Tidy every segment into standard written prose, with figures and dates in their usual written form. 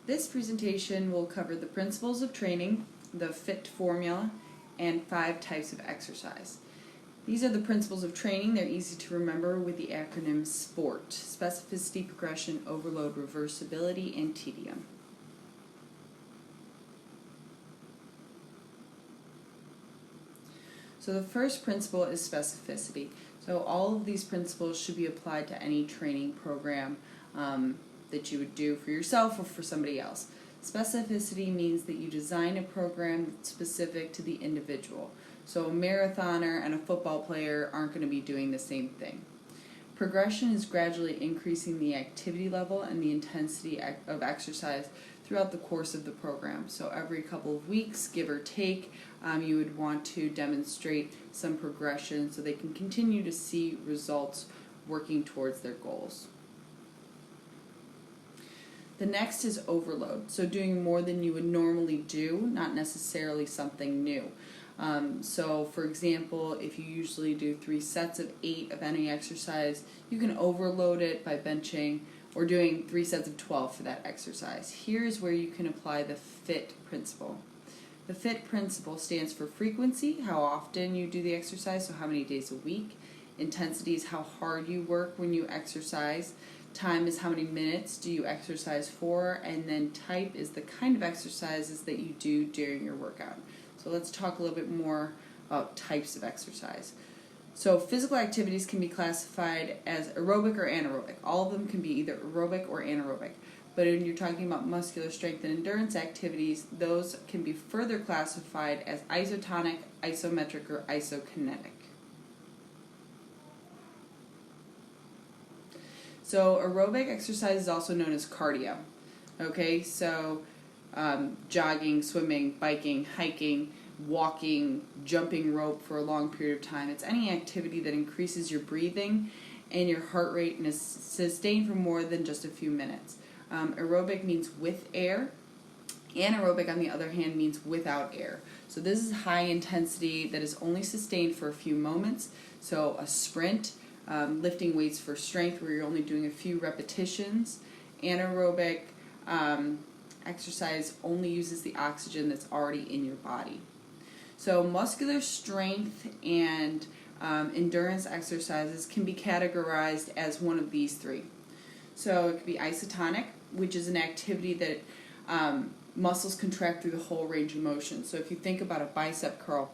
This presentation will cover the principles of training, the FIT formula, and 5 types of exercise. These are the principles of training. They're easy to remember with the acronym SPORT: specificity, progression, overload, reversibility, and tedium. So the first principle is specificity. So all of these principles should be applied to any training program that you would do for yourself or for somebody else. Specificity means that you design a program that's specific to the individual. So a marathoner and a football player aren't going to be doing the same thing. Progression is gradually increasing the activity level and the intensity of exercise throughout the course of the program. So every couple of weeks, give or take, you would want to demonstrate some progression so they can continue to see results working towards their goals. The next is overload, so doing more than you would normally do, not necessarily something new. So for example, if you usually do 3 sets of 8 of any exercise, you can overload it by benching or doing 3 sets of 12 for that exercise. Here's where you can apply the FIT principle. The FIT principle stands for frequency, how often you do the exercise, so how many days a week. Intensity is how hard you work when you exercise. Time is how many minutes do you exercise for, and then type is the kind of exercises that you do during your workout. So let's talk a little bit more about types of exercise. So physical activities can be classified as aerobic or anaerobic. All of them can be either aerobic or anaerobic. But when you're talking about muscular strength and endurance activities, those can be further classified as isotonic, isometric, or isokinetic. So aerobic exercise is also known as cardio. Okay, so jogging, swimming, biking, hiking, walking, jumping rope for a long period of time. It's any activity that increases your breathing and your heart rate and is sustained for more than just a few minutes. Aerobic means with air. Anaerobic, on the other hand, means without air. So this is high intensity that is only sustained for a few moments. So a sprint, lifting weights for strength where you're only doing a few repetitions. Anaerobic exercise only uses the oxygen that's already in your body. So muscular strength and endurance exercises can be categorized as one of these 3. So it could be isotonic, which is an activity that muscles contract through the whole range of motion. So if you think about a bicep curl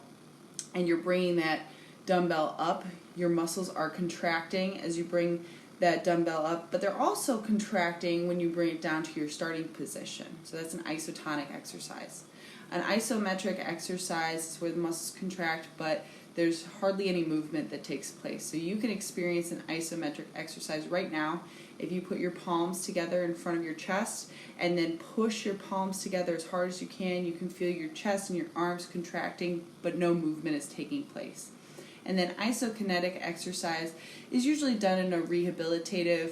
and you're bringing that dumbbell up, your muscles are contracting as you bring that dumbbell up, but they're also contracting when you bring it down to your starting position. So that's an isotonic exercise. An isometric exercise is where the muscles contract, but there's hardly any movement that takes place. So you can experience an isometric exercise right now if you put your palms together in front of your chest and then push your palms together as hard as you can. You can feel your chest and your arms contracting, but no movement is taking place. And then isokinetic exercise is usually done in a rehabilitative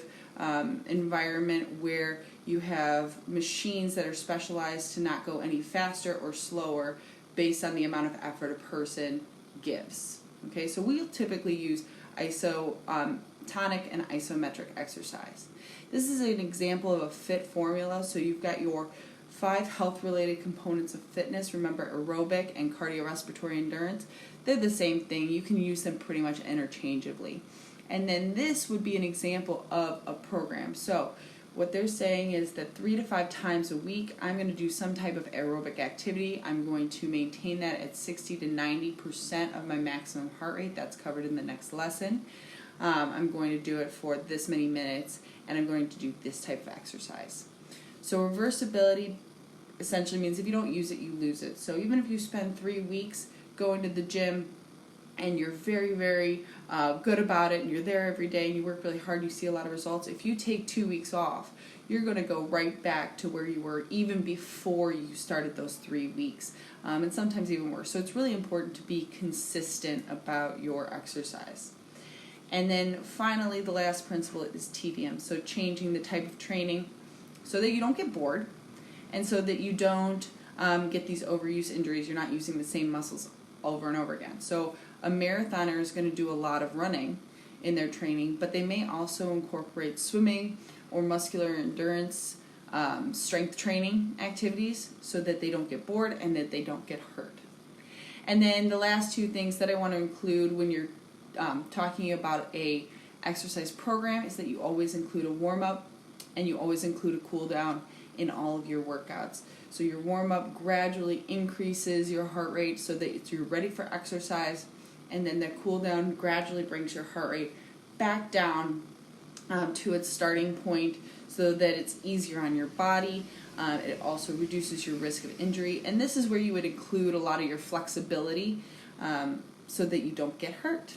environment where you have machines that are specialized to not go any faster or slower based on the amount of effort a person gives. Okay, so we'll typically use isotonic and isometric exercise. This is an example of a FIT formula. So you've got your 5 health-related components of fitness. Remember, aerobic and cardiorespiratory endurance. They're the same thing. You can use them pretty much interchangeably. And then this would be an example of a program. So what they're saying is that 3 to 5 times a week, I'm going to do some type of aerobic activity. I'm going to maintain that at 60 to 90% of my maximum heart rate. That's covered in the next lesson. I'm going to do it for this many minutes, and I'm going to do this type of exercise. So reversibility essentially means if you don't use it, you lose it. So even if you spend 3 weeks going to the gym and you're very, very good about it and you're there every day and you work really hard, you see a lot of results, if you take 2 weeks off, you're going to go right back to where you were even before you started those 3 weeks, and sometimes even worse. So it's really important to be consistent about your exercise. And then finally, the last principle is tedium, so changing the type of training so that you don't get bored and so that you don't get these overuse injuries. You're not using the same muscles over and over again. So a marathoner is going to do a lot of running in their training, but they may also incorporate swimming or muscular endurance strength training activities so that they don't get bored and that they don't get hurt. And then the last two things that I want to include when you're talking about a exercise program is that you always include a warm-up and you always include a cool-down in all of your workouts. So your warm-up gradually increases your heart rate so that you're ready for exercise, and then the cool-down gradually brings your heart rate back down to its starting point so that it's easier on your body. It also reduces your risk of injury, and this is where you would include a lot of your flexibility so that you don't get hurt.